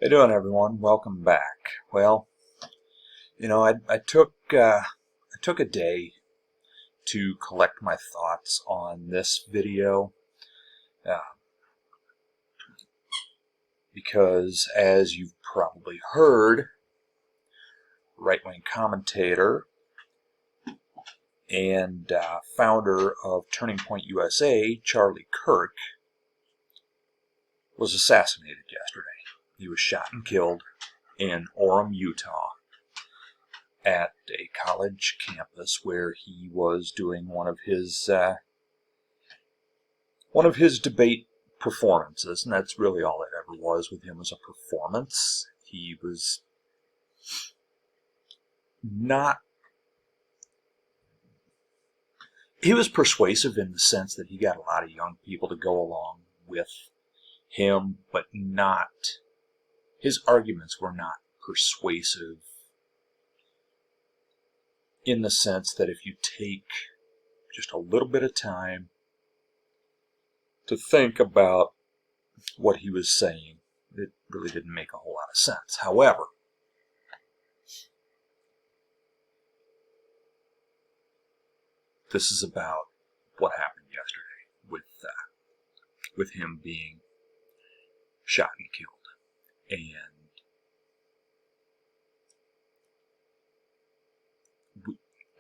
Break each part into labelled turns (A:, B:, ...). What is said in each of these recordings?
A: How you doing, everyone? Welcome back. Well, I took a day to collect my thoughts on this video uh, because, as you've probably heard, right-wing commentator and founder of Turning Point USA, Charlie Kirk, was assassinated yesterday. He was shot and killed in Orem, Utah, at a college campus where he was doing one of his debate performances, and that's really all it ever was with him, was a performance. He was persuasive in the sense that he got a lot of young people to go along with him, but his arguments were not persuasive in the sense that if you take just a little bit of time to think about what he was saying, it really didn't make a whole lot of sense. However, this is about what happened yesterday with him being shot and killed.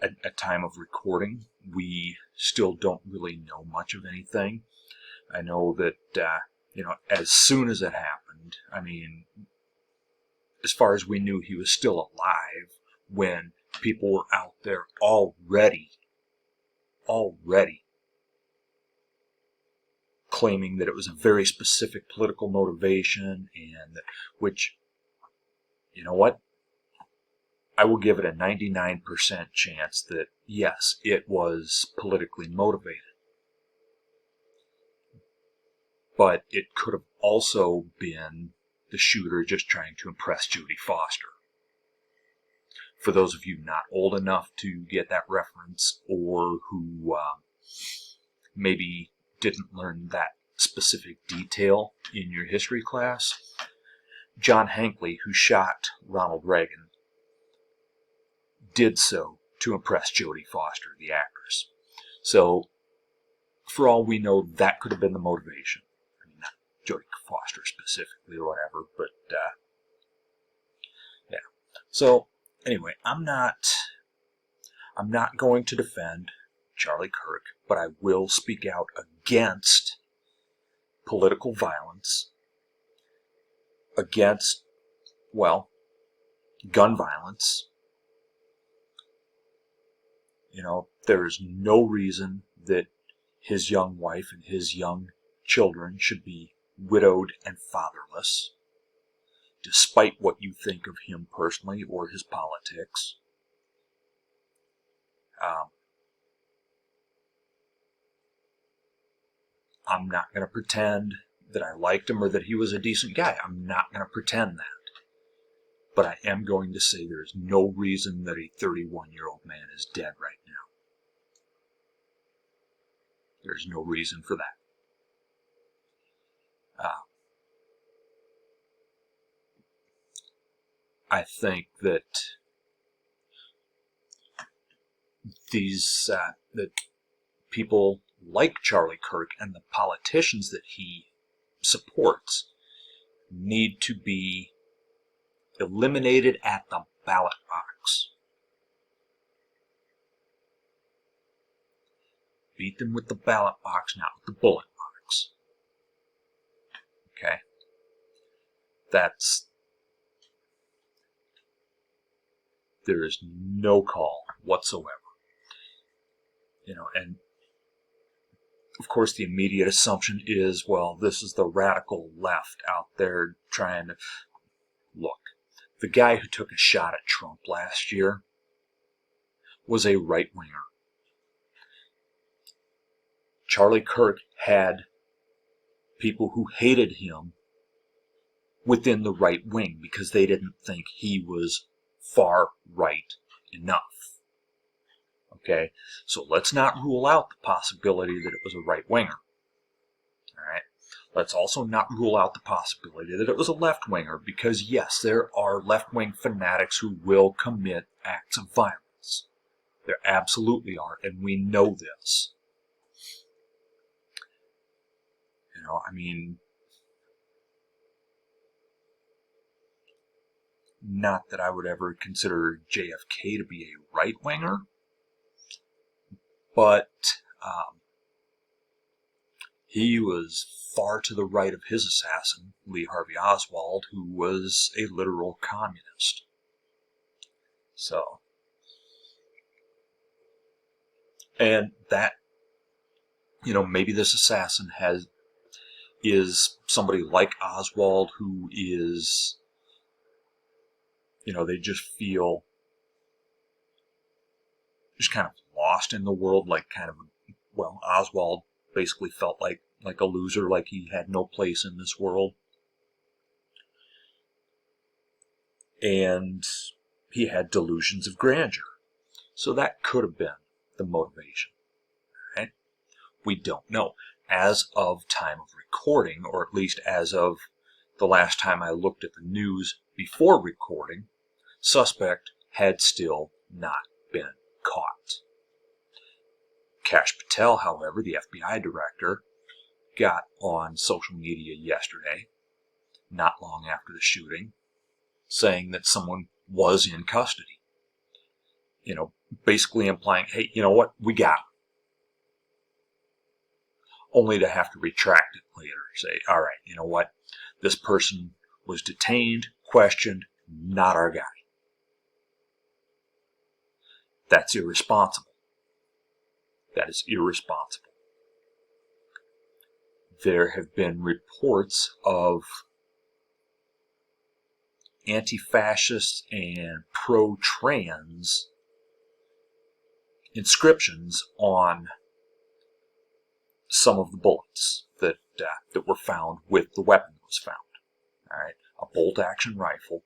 A: And at time of recording, we still don't really know much of anything. I know that, as soon as it happened, as far as we knew, he was still alive when people were out there already claiming that it was a very specific political motivation, and which, you know what? I will give it a 99% chance that, yes, it was politically motivated. But it could have also been the shooter just trying to impress Jodie Foster. For those of you not old enough to get that reference, or who maybe didn't learn that specific detail in your history class, John Hinckley, who shot Ronald Reagan, did so to impress Jodie Foster, the actress. So, for all we know, that could have been the motivation. Not Jodie Foster specifically or whatever, but yeah. So anyway, I'm not going to defend Charlie Kirk, but I will speak out against political violence, against, gun violence. There is no reason that his young wife and his young children should be widowed and fatherless, despite what you think of him personally or his politics. I'm not going to pretend that I liked him or that he was a decent guy. I'm not going to pretend that. But I am going to say there is no reason that a 31-year-old man is dead right now. There's no reason for that. I think that that people like Charlie Kirk and the politicians that he supports need to be eliminated at the ballot box. Beat them with the ballot box, not with the bullet box. Okay? There is no call whatsoever. And of course the immediate assumption is, well, this is the radical left out there trying to... Look, the guy who took a shot at Trump last year was a right-winger. Charlie Kirk had people who hated him within the right wing because they didn't think he was far right enough. Okay, so let's not rule out the possibility that it was a right-winger. All right, Let's also not rule out the possibility that it was a left-winger, because yes, there are left-wing fanatics who will commit acts of violence. There absolutely are, and we know this. I mean, not that I would ever consider JFK to be a right-winger, but he was far to the right of his assassin, Lee Harvey Oswald, who was a literal communist. So, and that, maybe this assassin is somebody like Oswald who is, they just feel just kind of lost in the world, like Oswald basically felt like a loser, like he had no place in this world. And he had delusions of grandeur. So that could have been the motivation. Right? We don't know. As of time of recording, or at least as of the last time I looked at the news before recording, suspect had still not been caught. Kash Patel, however, the FBI director, got on social media yesterday, not long after the shooting, saying that someone was in custody. Basically implying, hey, you know what, we got him. Only to have to retract it later. Say, all right, you know what, this person was detained, questioned, not our guy. That's irresponsible. That is irresponsible. There have been reports of anti-fascist and pro-trans inscriptions on some of the bullets that were found with the weapon that was found. All right, a bolt-action rifle.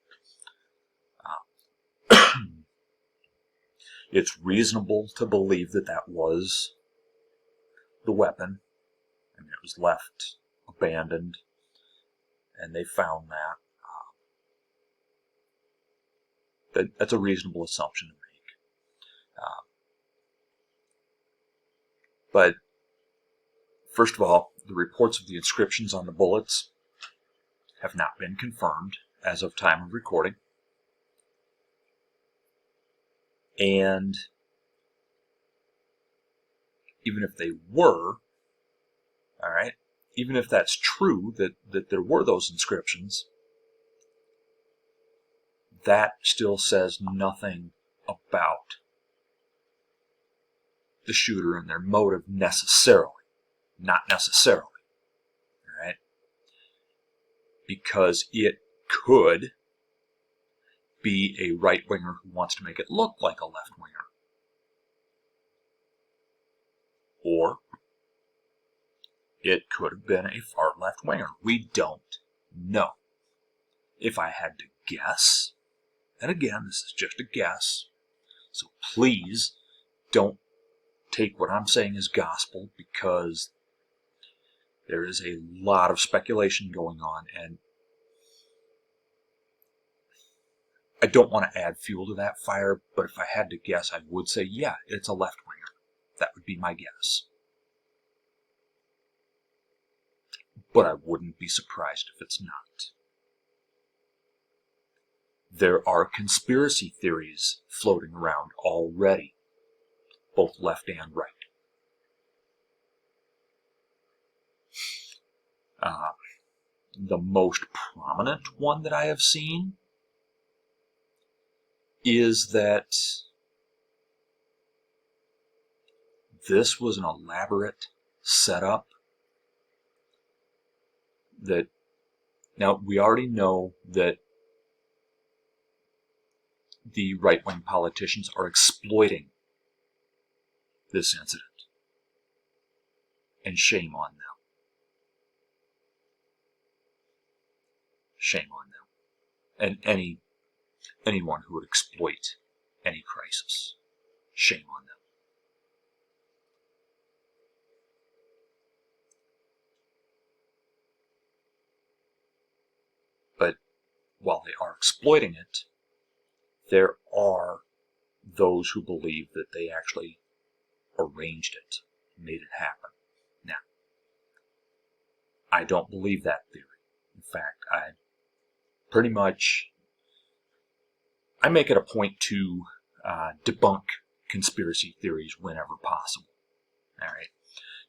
A: It's reasonable to believe that that was the weapon. I mean, it was left abandoned, and they found that. That's a reasonable assumption to make. But first of all, the reports of the inscriptions on the bullets have not been confirmed as of time of recording. And even if they were, all right, even if that's true, that there were those inscriptions, that still says nothing about the shooter and their motive necessarily. Not necessarily. All right? Because it could be a right-winger who wants to make it look like a left-winger. Or it could have been a far left-winger. We don't know. If I had to guess, and again, this is just a guess, so please don't take what I'm saying as gospel, because there is a lot of speculation going on, and I don't want to add fuel to that fire, but if I had to guess, I would say, yeah, it's a left-winger. That would be my guess. But I wouldn't be surprised if it's not. There are conspiracy theories floating around already, both left and right. The most prominent one that I have seen is that this was an elaborate setup. That now we already know that the right-wing politicians are exploiting this incident, and shame on them. Shame on them. And anyone who would exploit any crisis. Shame on them. exploiting it, there are those who believe that they actually arranged it, made it happen. Now, I don't believe that theory. In fact, I make it a point to debunk conspiracy theories whenever possible. All right.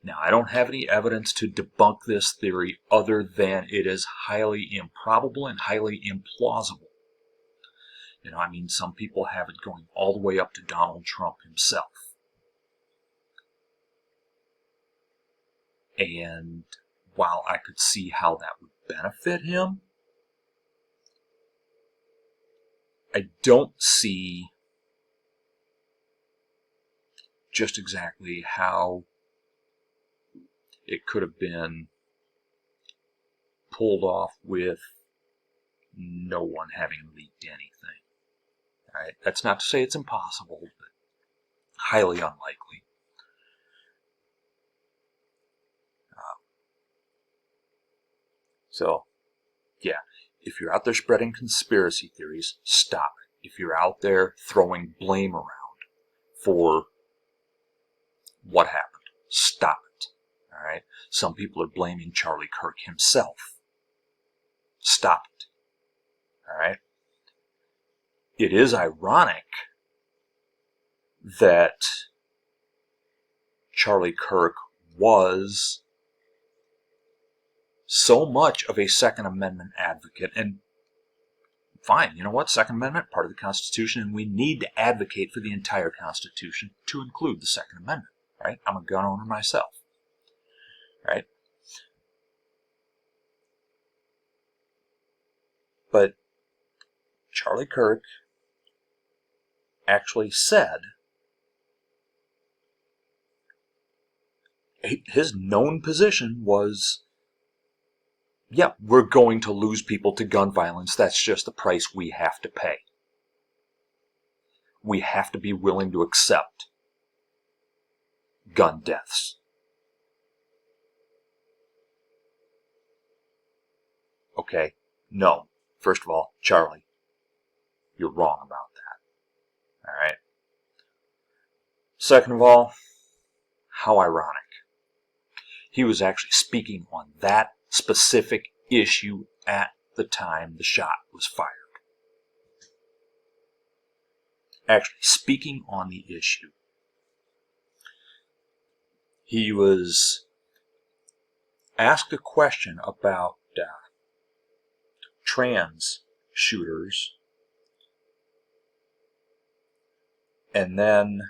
A: Now, I don't have any evidence to debunk this theory other than it is highly improbable and highly implausible. You know, I mean, some people have it going all the way up to Donald Trump himself. And while I could see how that would benefit him, I don't see just exactly how it could have been pulled off with no one having leaked anything. All right? That's not to say it's impossible, but highly unlikely. So, yeah, if you're out there spreading conspiracy theories, stop it. If you're out there throwing blame around for what happened, stop it. All right? Some people are blaming Charlie Kirk himself. Stop it. All right? It is ironic that Charlie Kirk was so much of a Second Amendment advocate. And fine, you know what? Second Amendment, part of the Constitution, and we need to advocate for the entire Constitution to include the Second Amendment. Right? I'm a gun owner myself. Right? But Charlie Kirk actually said his known position was, yeah, we're going to lose people to gun violence. That's just the price we have to pay. We have to be willing to accept gun deaths. Okay, no. First of all, Charlie, you're wrong about that. All right? Second of all, how ironic. He was actually speaking on that specific issue at the time the shot was fired. Actually, speaking on the issue. He was asked a question about trans shooters, and then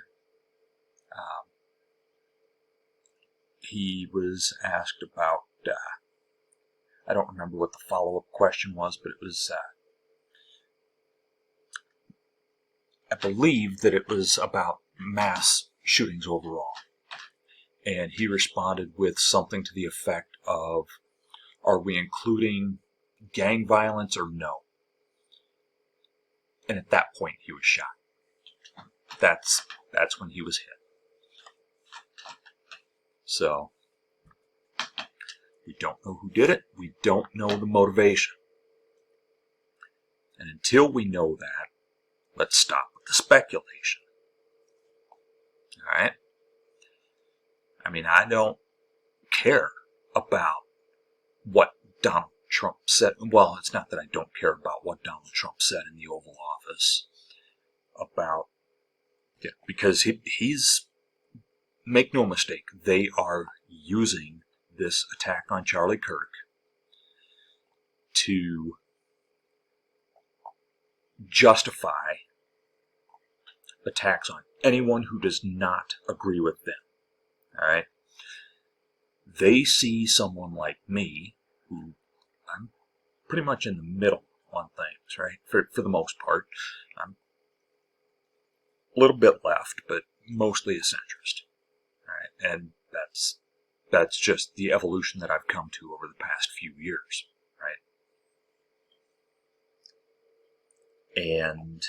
A: he was asked about, I don't remember what the follow-up question was, but it was, I believe that it was about mass shootings overall. And he responded with something to the effect of, are we including gang violence or no? And at that point, he was shot. That's when he was hit. So, we don't know who did it. We don't know the motivation. And until we know that, let's stop with the speculation. All right? I mean, I don't care about what Donald Trump said. Well, it's not that I don't care about what Donald Trump said in the Oval Office about, yeah, because he's, make no mistake, they are using this attack on Charlie Kirk to justify attacks on anyone who does not agree with them. All right? They see someone like me, who I'm pretty much in the middle on things, right? For the most part. I'm a little bit left, but mostly a centrist. All right? And that's just the evolution that I've come to over the past few years, right? And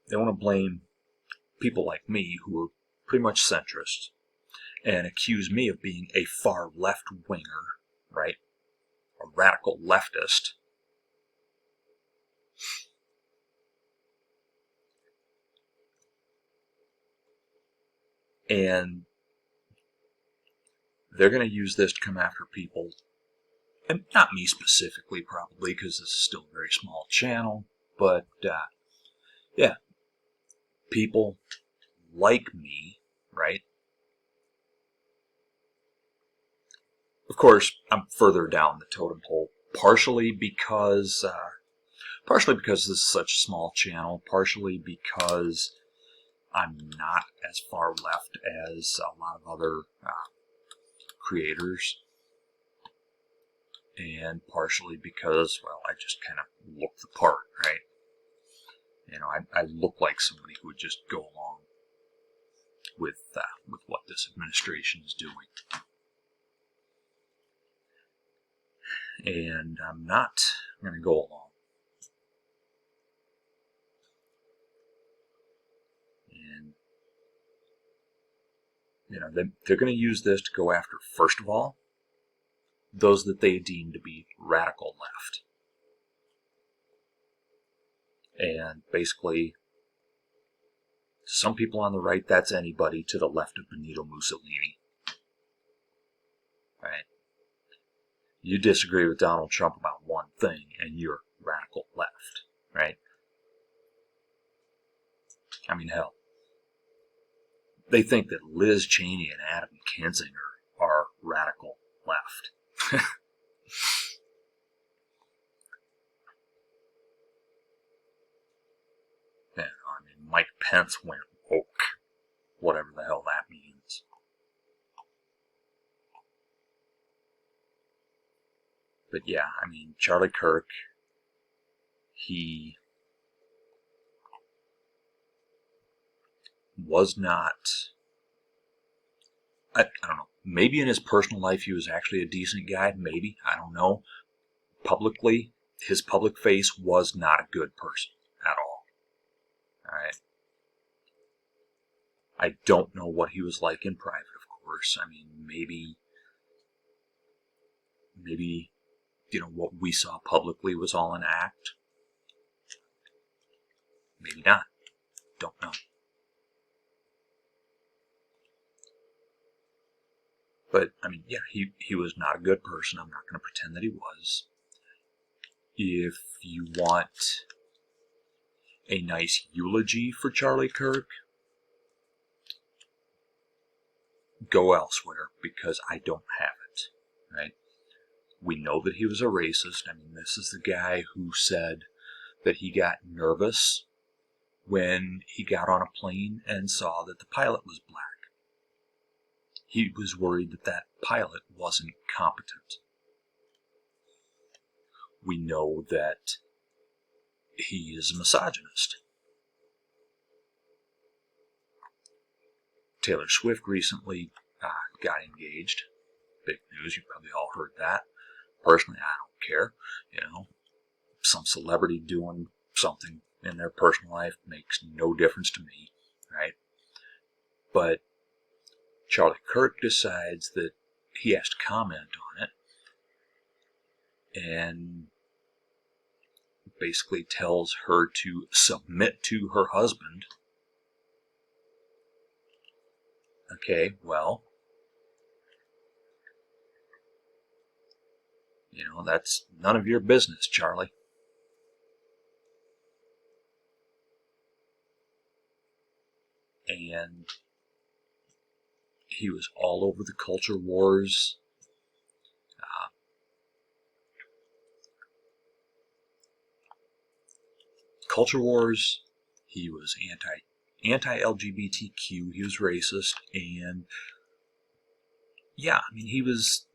A: they want to blame people like me who are pretty much centrist and accuse me of being a far left-winger, right? A radical leftist. And they're going to use this to come after people, and not me specifically probably, because this is still a very small channel, but yeah, people like me, right? Of course, I'm further down the totem pole, partially because this is such a small channel, partially because I'm not as far left as a lot of other creators, and partially because, well, I just kind of look the part, right? You know, I look like somebody who would just go along with what this administration is doing. And I'm not going to go along. And, you know, they're going to use this to go after, first of all, those that they deem to be radical left. And basically, some people on the right, that's anybody to the left of Benito Mussolini. Right? You disagree with Donald Trump about one thing, and you're radical left, right? I mean, hell, they think that Liz Cheney and Adam Kinzinger are radical left. Yeah, I mean, Mike Pence went woke, whatever the hell that means. But yeah, I mean, Charlie Kirk, he was not, I don't know, maybe in his personal life he was actually a decent guy, maybe, I don't know. Publicly, his public face was not a good person at all. Alright? I don't know what he was like in private, of course. I mean, maybe, you know, what we saw publicly was all an act. Maybe not. Don't know. But, I mean, yeah, he was not a good person. I'm not going to pretend that he was. If you want a nice eulogy for Charlie Kirk, go elsewhere, because I don't have it, right? We know that he was a racist. I mean, this is the guy who said that he got nervous when he got on a plane and saw that the pilot was black. He was worried that that pilot wasn't competent. We know that he is a misogynist. Taylor Swift recently got engaged. Big news, you probably all heard that. Personally, I don't care. You know, some celebrity doing something in their personal life makes no difference to me, right? But Charlie Kirk decides that he has to comment on it, and basically tells her to submit to her husband. Okay, well, you know, that's none of your business, Charlie. And he was all over the culture wars. He was anti-LGBTQ. He was racist, and yeah, I mean, he was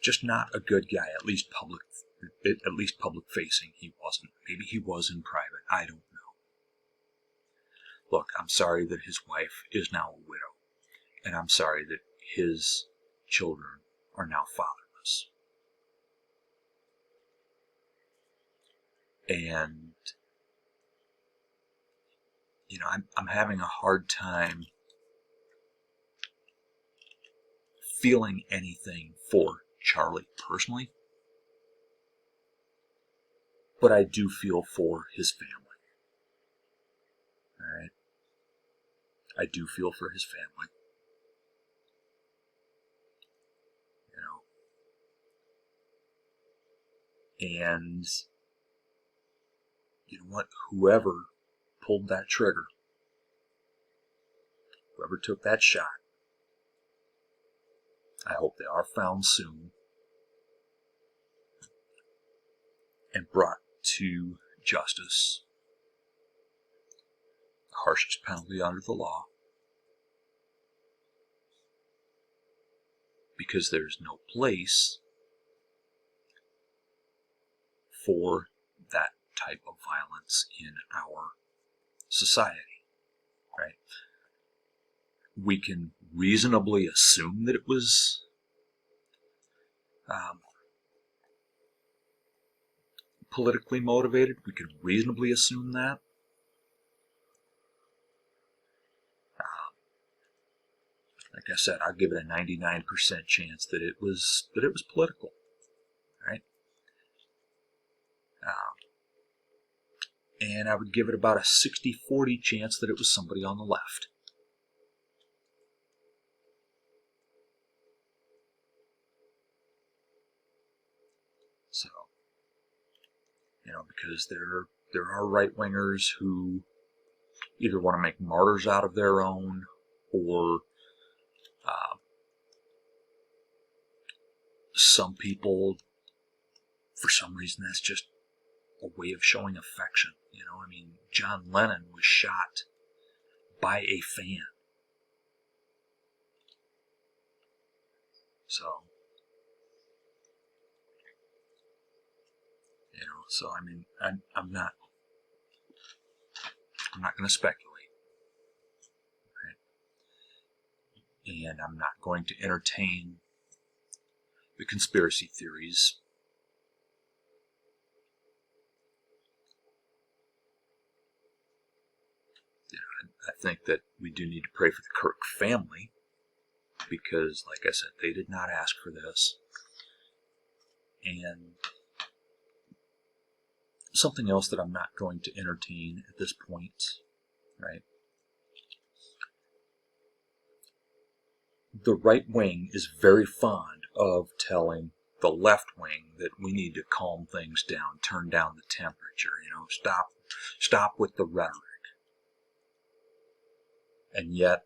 A: just not a good guy. At least public facing, he wasn't. Maybe he was in private. I don't know. Look, I'm sorry that his wife is now a widow, and I'm sorry that his children are now fatherless. And, you know, I'm having a hard time feeling anything for Charlie personally, but I do feel for his family. All right? I do feel for his family. And you know what? Whoever pulled that trigger, whoever took that shot, I hope they are found soon and brought to justice, the harshest penalty under the law, because there's no place for that type of violence in our society, right? We can reasonably assume that it was politically motivated. We can reasonably assume that. Like I said, I'll give it a 99% chance that it was political, right? And I would give it about a 60-40 chance that it was somebody on the left. So, because there are right-wingers who either want to make martyrs out of their own, or some people, for some reason, that's just a way of showing affection. I mean, John Lennon was shot by a fan. So, I mean, I'm not going to speculate, right? And I'm not going to entertain the conspiracy theories. I think that we do need to pray for the Kirk family, because, like I said, they did not ask for this. And something else that I'm not going to entertain at this point, right? The right wing is very fond of telling the left wing that we need to calm things down, turn down the temperature, stop with the rhetoric. And yet,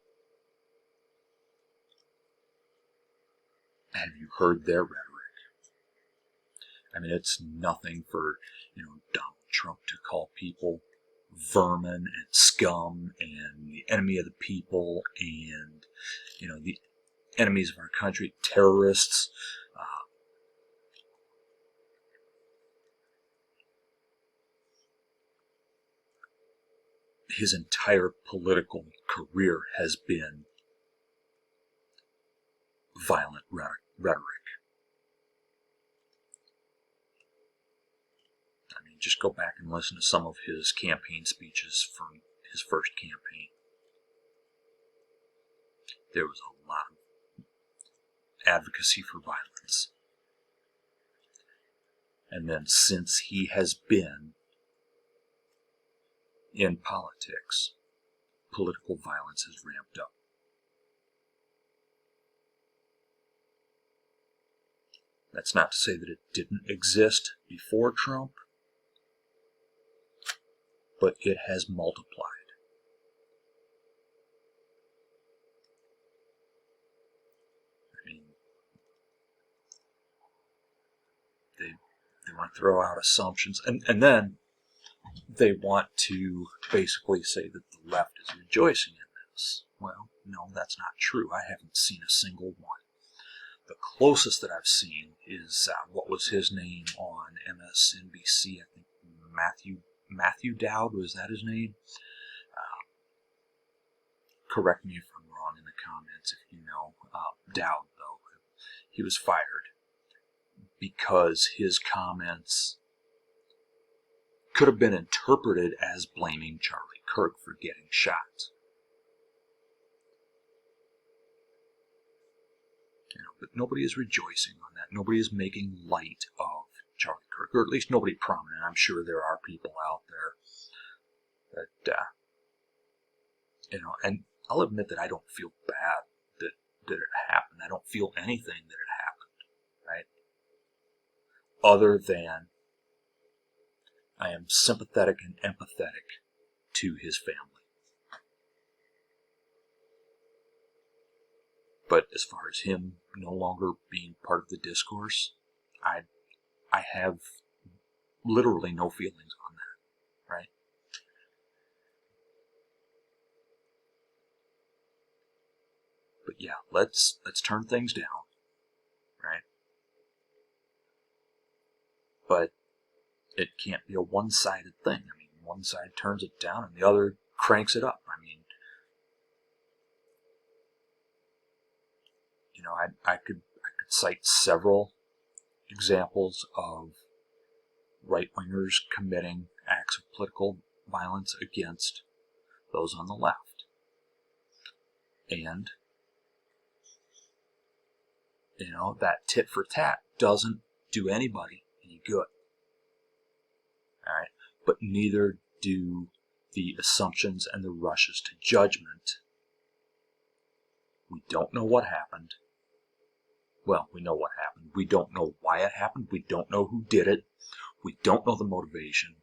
A: have you heard their rhetoric? I mean, it's nothing for, Donald Trump to call people vermin and scum and the enemy of the people and, the enemies of our country, terrorists. His entire political career has been violent rhetoric. I mean, just go back and listen to some of his campaign speeches from his first campaign. There was a lot of advocacy for violence. And then since he has been in politics, political violence has ramped up. That's not to say that it didn't exist before Trump, but it has multiplied. I mean, they want to throw out assumptions, and then they want to basically say that the left is rejoicing in this. Well, no, that's not true. I haven't seen a single one. The closest that I've seen is, what was his name on MSNBC? I think Matthew Dowd, was that his name? Correct me if I'm wrong in the comments if you know. Dowd, though, he was fired because his comments could have been interpreted as blaming Charlie Kirk for getting shot. but nobody is rejoicing on that. Nobody is making light of Charlie Kirk, or at least nobody prominent. I'm sure there are people out there that, and I'll admit that I don't feel bad that it happened. I don't feel anything that it happened, right? Other than I am sympathetic and empathetic to his family. But as far as him no longer being part of the discourse, I have literally no feelings on that, right? But yeah, let's turn things down, right? But it can't be a one-sided thing. I mean, one side turns it down and the other cranks it up. I mean, I could cite several examples of right-wingers committing acts of political violence against those on the left. And, that tit for tat doesn't do anybody any good. All right? But neither do the assumptions and the rushes to judgment. We don't know what happened. Well, we know what happened. We don't know why it happened. We don't know who did it. We don't know the motivation.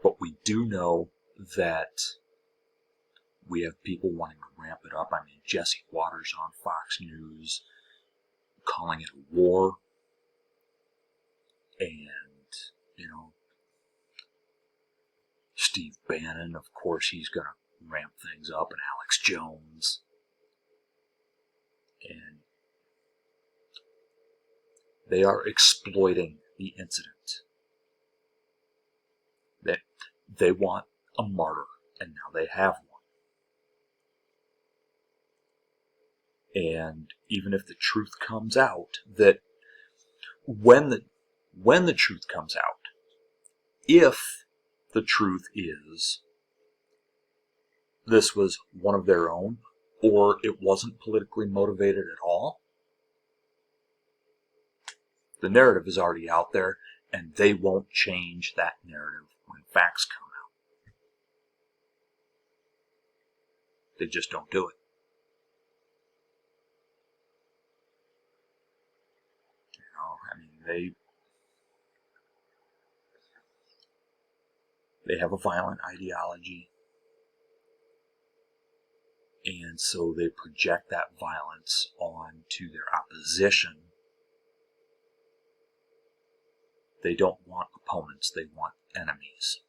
A: But we do know that we have people wanting to ramp it up. I mean, Jesse Waters on Fox News calling it a war. And, Steve Bannon, of course, he's going to ramp things up, and Alex Jones. And they are exploiting the incident. They want a martyr, and now they have one. And even if the truth comes out, that when the truth comes out, if the truth is this was one of their own, or it wasn't politically motivated at all, the narrative is already out there, and they won't change that narrative when facts come out. They just don't do it. They have a violent ideology, and so they project that violence onto their opposition. They don't want opponents, they want enemies.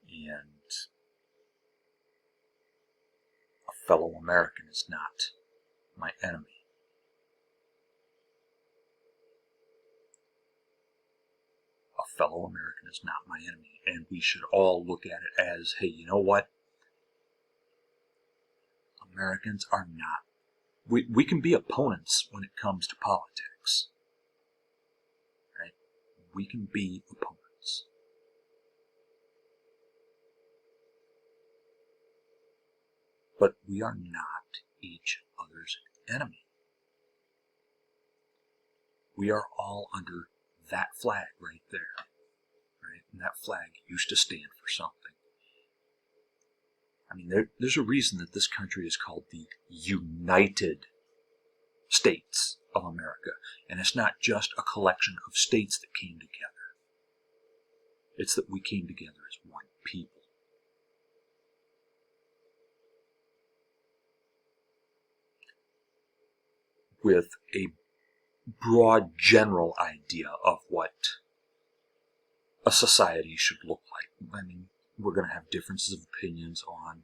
A: And a fellow American is not my enemy. A fellow American is not my enemy, and we should all look at it as, hey, you know what? Americans are not. We can be opponents when it comes to politics. Right? We can be opponents. But we are not each other's enemy. We are all under that flag right there. Right? And that flag used to stand for something. I mean, there's a reason that this country is called the United States of America. And it's not just a collection of states that came together. It's that we came together as one people. With a broad general idea of what a society should look like. I mean, we're going to have differences of opinions on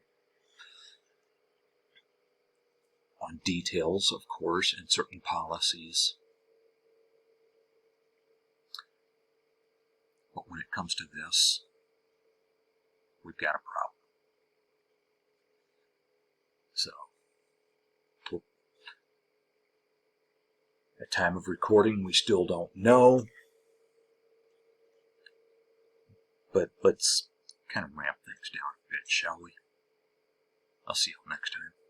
A: details, of course, and certain policies. But when it comes to this, we've got a problem. So, at time of recording, we still don't know. But let's kind of ramp things down a bit, shall we? I'll see y'all next time.